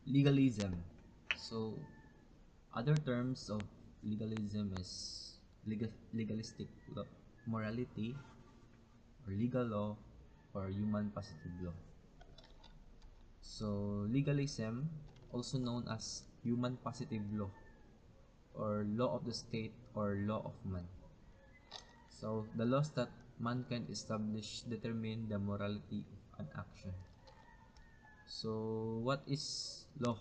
Legalism. So, other terms of legalism is legalistic morality, or legal law, or human positive law. So, legalism, also known as human positive law, or law of the state, or law of man. So, the laws that mankind establish determine the morality of an action. So, what is law?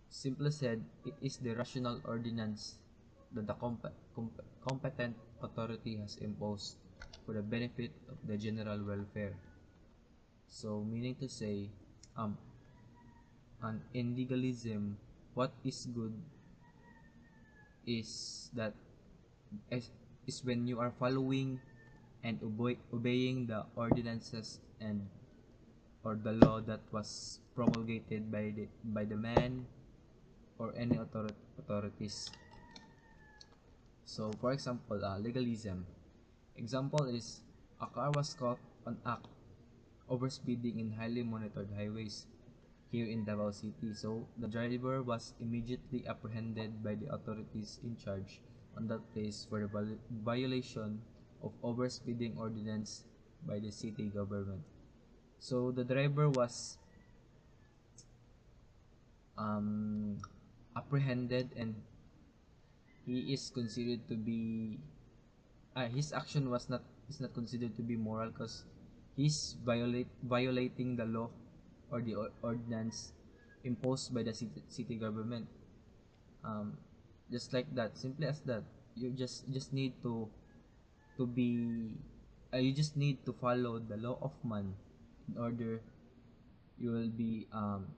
Simply said, it is the rational ordinance that the competent authority has imposed for the benefit of the general welfare. So, meaning to say, um, in legalism, what is good is that is, is when you are following and obeying the ordinances and or the law that was promulgated by the man or any authorities. So, for example, legalism. Example is a car was caught on act overspeeding in highly monitored highways here in Davao City. So, the driver was immediately apprehended by the authorities in charge on that place for the violation of overspeeding ordinance by the city government. So, the driver was um, apprehended, and he is considered to be his action was not is not considered to be moral because he's violating the law or the ordinance imposed by the city government. um, just like that, simply as that, you just need to be you just need to follow the law of man in order you will be um,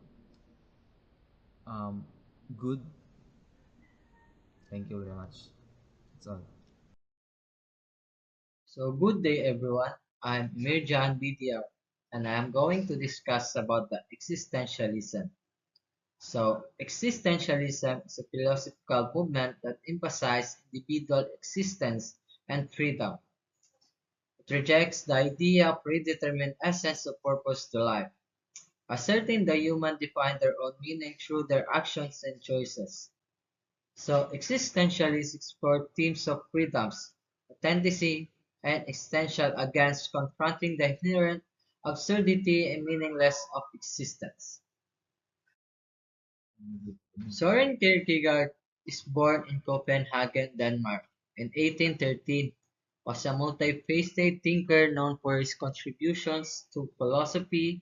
good. Thank you very much. That's all. So good day everyone. I'm Mirjan BTR and I'm going to discuss about the existentialism. So existentialism is a philosophical movement that emphasizes individual existence and freedom. It rejects the idea of predetermined essence of purpose to life, asserting the human define their own meaning through their actions and choices. So existentialists explore themes of freedoms, authenticity, and existential against confronting the inherent absurdity and meaninglessness of existence. Soren Kierkegaard is born in Copenhagen, Denmark in 1813, was a multifaceted thinker known for his contributions to philosophy,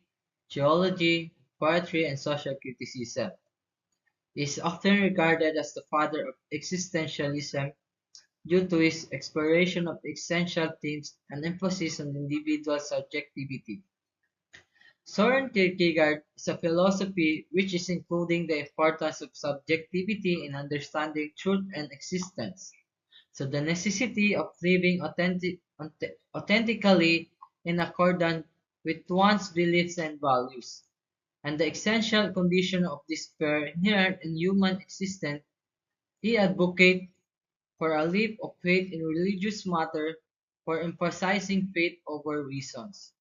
theology, poetry, and social criticism. He is often regarded as the father of existentialism due to his exploration of essential themes and emphasis on individual subjectivity. Soren Kierkegaard is a philosophy which is including the importance of subjectivity in understanding truth and existence. So the necessity of living authentically in accordance with one's beliefs and values, and the essential condition of despair inherent in human existence. He advocates for a leap of faith in religious matter, for emphasizing faith over reasons.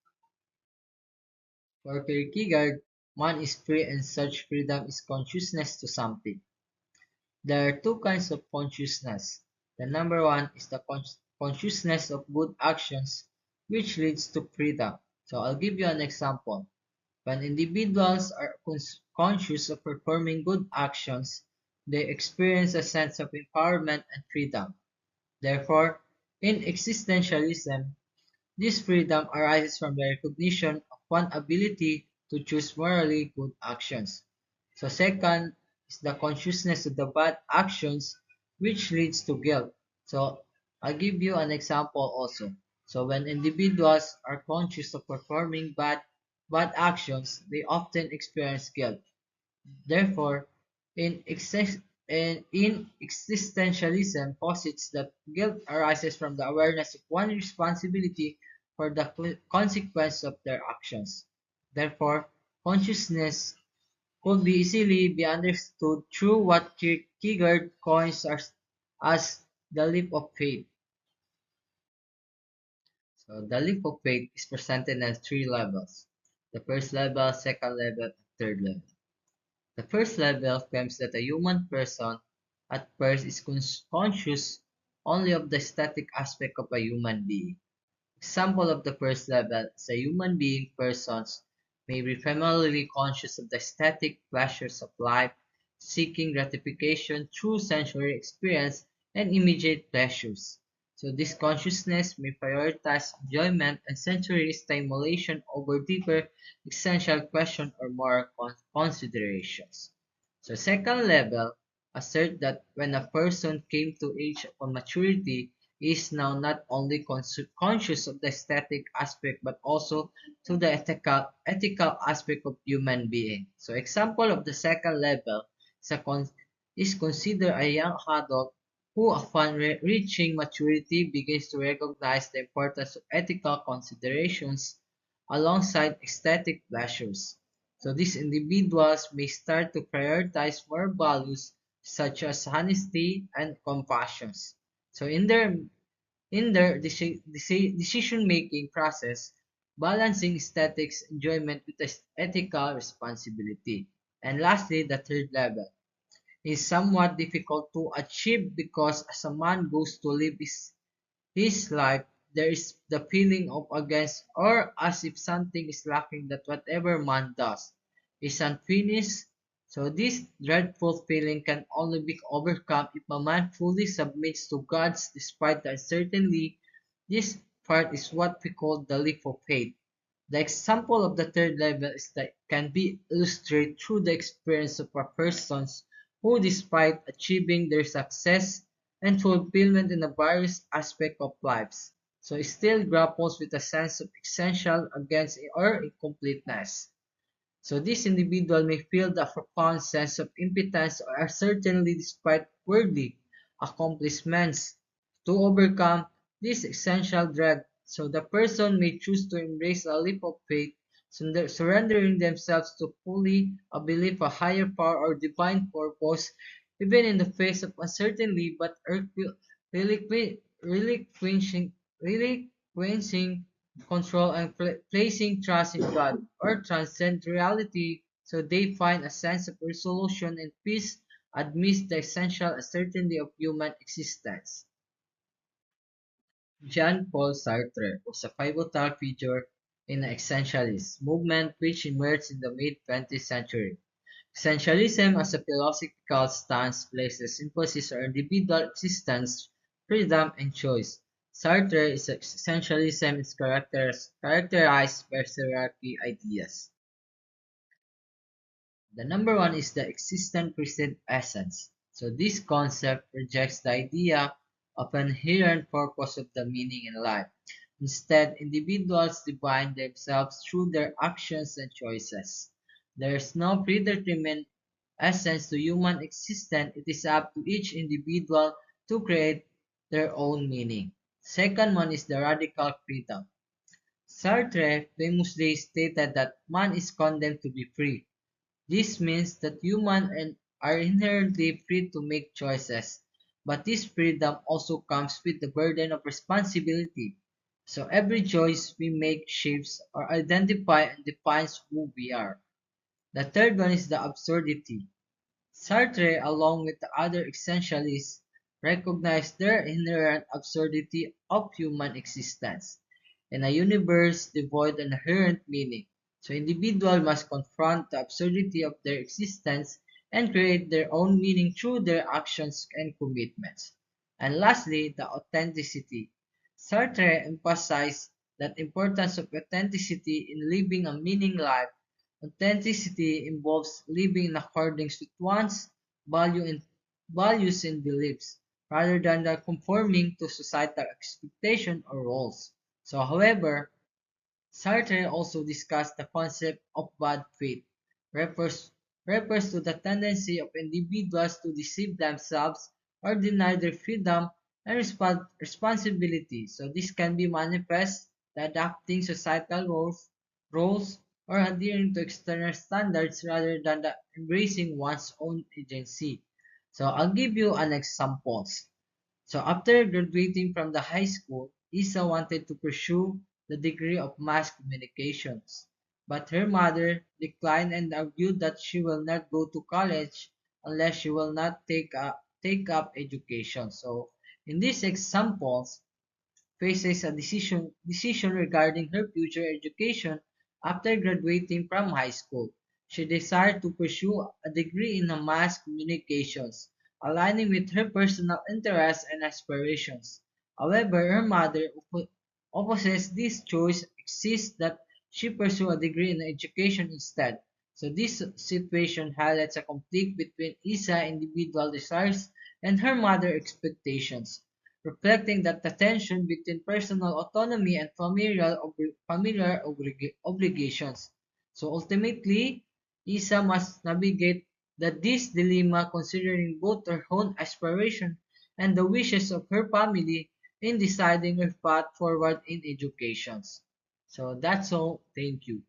For Kierkegaard, man is free and such freedom is consciousness to something. There are two kinds of consciousness. The number one is the consciousness of good actions, which leads to freedom. So I'll give you an example. When individuals are conscious of performing good actions, they experience a sense of empowerment and freedom. Therefore, in existentialism, this freedom arises from the recognition of one's ability to choose morally good actions. So second is the consciousness of the bad actions which leads to guilt. So I'll give you an example also. So when individuals are conscious of performing bad actions, they often experience guilt. Therefore, in, exis- in existentialism posits that guilt arises from the awareness of one's responsibility for the consequence of their actions. Therefore, consciousness could be easily be understood through what Kierkegaard coins as the leap of faith. So the leap of faith is presented as three levels. The first level, second level, and third level. The first level claims that a human person at first is conscious only of the static aspect of a human being. Example of the first level is a human being persons may be primarily conscious of the static pleasures of life, seeking gratification through sensory experience and immediate pleasures. So this consciousness may prioritize enjoyment and sensory stimulation over deeper existential questions or moral considerations. So second level assert that when a person came to age of maturity, is now not only conscious of the aesthetic aspect but also to the ethical aspect of human being. So example of the second level is, is consider a young adult who upon reaching maturity begins to recognize the importance of ethical considerations alongside aesthetic pleasures. So these individuals may start to prioritize more values such as honesty and compassion. So in their decision-making process, balancing aesthetics enjoyment with ethical responsibility. And lastly, the third level is somewhat difficult to achieve because as a man goes to live his life, there is the feeling of against or as if something is lacking that whatever man does is unfinished. So this dreadful feeling can only be overcome if a man fully submits to God's despite the uncertainty. This part is what we call the leap of faith. The example of the third level is that can be illustrated through the experience of a persons who despite achieving their success and fulfillment in the various aspects of lives, so still grapples with a sense of essential against or incompleteness. So this individual may feel the profound sense of impotence or uncertainty despite worthy accomplishments. To overcome this essential dread, so the person may choose to embrace a leap of faith, surrendering themselves to fully a belief a higher power or divine purpose, even in the face of uncertainty, but relinquishing, relinquishing control and placing trust in God or transcend reality so they find a sense of resolution and peace amidst the essential uncertainty of human existence. Jean-Paul Sartre was a pivotal figure in the Existentialist movement which emerged in the mid-20th century. Essentialism as a philosophical stance places emphasis on individual existence, freedom, and choice. Sartre's essentialism is characterized by hierarchy ideas. The number one is the existent present essence. So this concept rejects the idea of an inherent purpose of the meaning in life. Instead, individuals define themselves through their actions and choices. There is no predetermined essence to human existence. It is up to each individual to create their own meaning. Second one is the radical freedom. Sartre famously stated that man is condemned to be free. This means that humans are inherently free to make choices, but this freedom also comes with the burden of responsibility. So every choice we make shapes or identify and defines who we are. The third one is the absurdity. Sartre, along with the other essentialists, recognized the inherent absurdity of human existence. In a universe devoid of inherent meaning, so individuals must confront the absurdity of their existence and create their own meaning through their actions and commitments. And lastly, the authenticity. Sartre emphasized the importance of authenticity in living a meaning life. Authenticity involves living in accordance with one's value and values and beliefs, rather than the conforming to societal expectation or roles. So, however, Sartre also discussed the concept of bad faith, refers, refers to the tendency of individuals to deceive themselves or deny their freedom and responsibility. So this can be manifest by adapting societal roles or adhering to external standards rather than embracing one's own agency. So I'll give you an example. So after graduating from the high school, Isa wanted to pursue the degree of mass communications. but her mother declined and argued that she will not go to college unless she will not take up education. So, in these examples, faces a decision regarding her future education after graduating from high school. She desired to pursue a degree in mass communications, aligning with her personal interests and aspirations. However, her mother opposes this choice, insists that she pursue a degree in education instead. So this situation highlights a conflict between Isa's individual desires and her mother expectations, reflecting that the tension between personal autonomy and familiar obligations. So ultimately, Isa must navigate this dilemma considering both her own aspiration and the wishes of her family in deciding her path forward in education. So that's all. Thank you.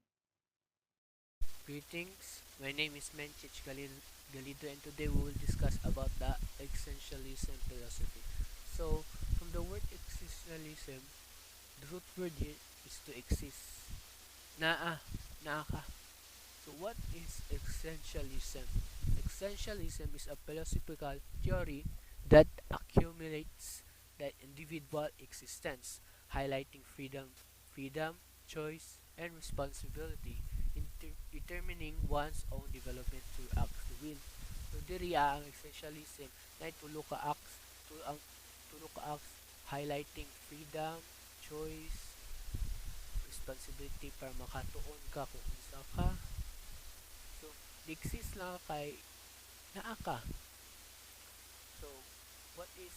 Greetings, my name is Galido and today we will discuss about the existentialism philosophy. So, from the word existentialism, the root word here is to exist. Naa, naa ka. So what is essentialism? Essentialism is a philosophical theory that accumulates the individual existence, highlighting freedom, choice, and responsibility in determining one's own development through acts of will. So diri ang essentialism na tulo ka acts tulo ka acts highlighting freedom, choice, responsibility para makatuon ka kung isa ka. So, exist lang kay naa ka. So, what is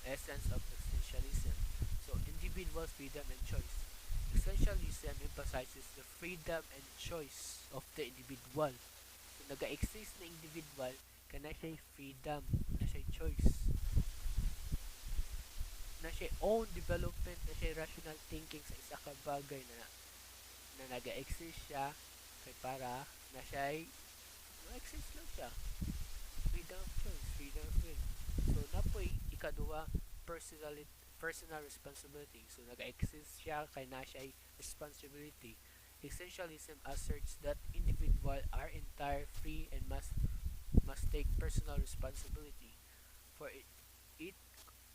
essence of existentialism? So, individual freedom and choice. Essentialism emphasizes the freedom and choice of the individual. So, naga-exist na individual kana siya freedom, na siya choice, na siya own development, na siya rational thinking sa isa ka bagay na naga-exist siya kay para na siya no-exist lang siya. Freedom of choice, freedom of will. So, napoy ikaduha, personal responsibility. So, nag-exist siya kay na siya responsibility. Essentialism asserts that individuals are entire, free, and must take personal responsibility. For it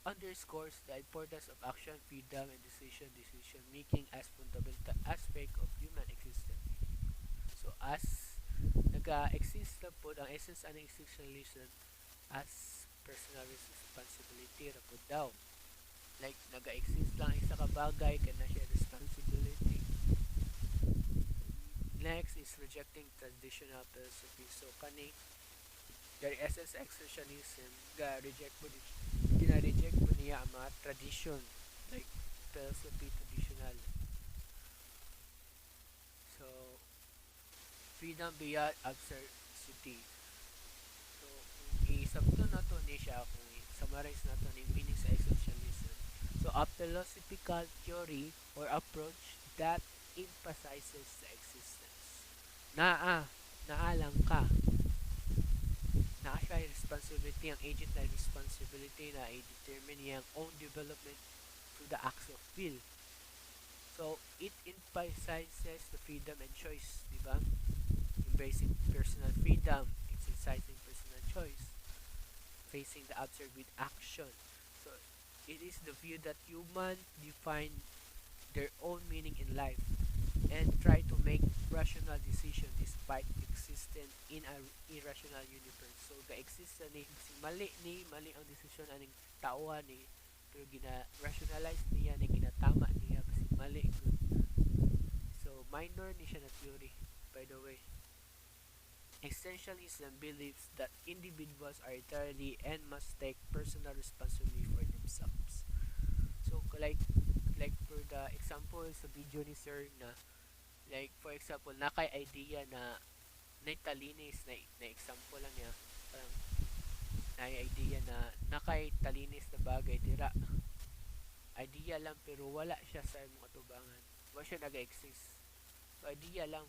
underscores the importance of action, freedom, and decision making as fundamental aspect of human existence. So, as naga-exist na po ang essence ng existentialism as personal responsibility na po daw. Like, naga-exist lang isa ka bagay kana siya responsibility. Next is rejecting traditional philosophy. So, kani dari essence existentialism ga-reject po gina-reject po niya ang mga tradition like philosophy traditional. So, freedom beyond absurdity. So, kung i-sabto na to ni siya, kung i-summarize na to ni meaning sa existentialism. So, a philosophical theory or approach that emphasizes the existence. Naa lang ka. Naa siya responsibility, ang agent na responsibility na i-determine niyang own development through the acts of will. So, it emphasizes the freedom and choice, di ba? Embracing personal freedom, exercising personal choice, facing the absurd with action. So, it is the view that humans define their own meaning in life and try to make rational decisions despite existing in a irrational universe. So, ga-exist na ni mali ang desisyon aning tao ni pero gina-rationalize niya ni ginatama niya kasi mali good. So, minor ni siya na theory, by the way. Essentialism believes that individuals are entirely and must take personal responsibility for themselves. So, like for the example sa video ni sir na like for example nakay idea na talinis na example lang niya parang na idea na nakay talinis na bagay dira idea lang pero wala siya sa mga tubangan wala siya nag-exist so idea lang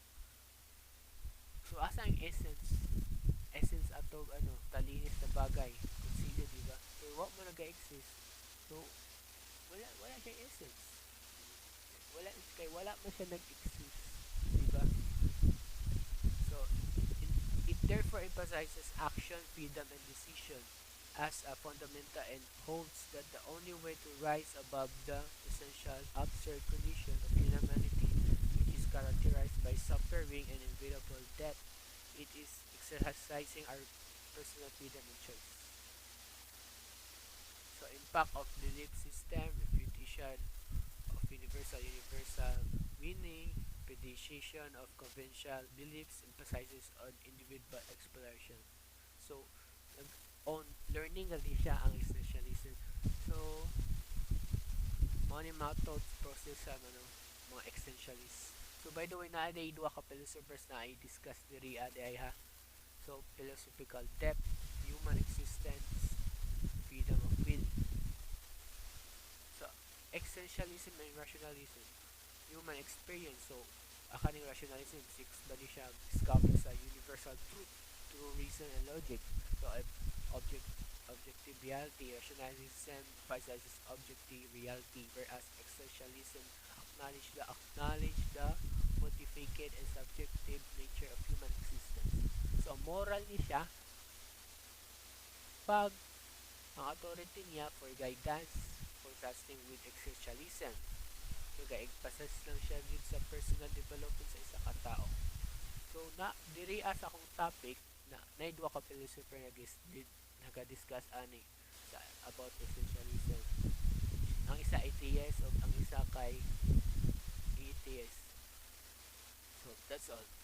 so asa ang essence ato talinis na bagay consider diba so wala mo nag-exist so wala siya essence wala man siya nag-exist diba therefore emphasizes action, freedom, and decision as a fundamental and holds that the only way to rise above the essential absurd condition of humanity, which is characterized by suffering and inevitable death, it is exercising our personal freedom and choice. So, impact of belief system, refutation of universal meaning, predation of conventional beliefs emphasizes on individual exploration. So, on learning gali siya ang existentialism. So, mao ni mga thought process sa mga existentialist. So, by the way, na ay duha ka philosophers na i-discuss diri aday ha. So, philosophical depth, human existence, freedom of will. So, existentialism and rationalism, human experience. So, akaning rationalism, seeks ba ni siya discover sa universal truth through reason and logic. So, object objective reality, rationalism emphasizes objective reality, whereas existentialism acknowledge the modified and subjective nature of human existence. So, moral ni siya pag ang authority niya for guidance, contrasting with existentialism. So, ga-emphasize lang siya dito sa personal development sa isa ka tao. So, diri sa akong topic, na duha ka philosopher naga-discuss ani about essentialism. Ang isa atheist o ang isa kay atheist. So, that's all.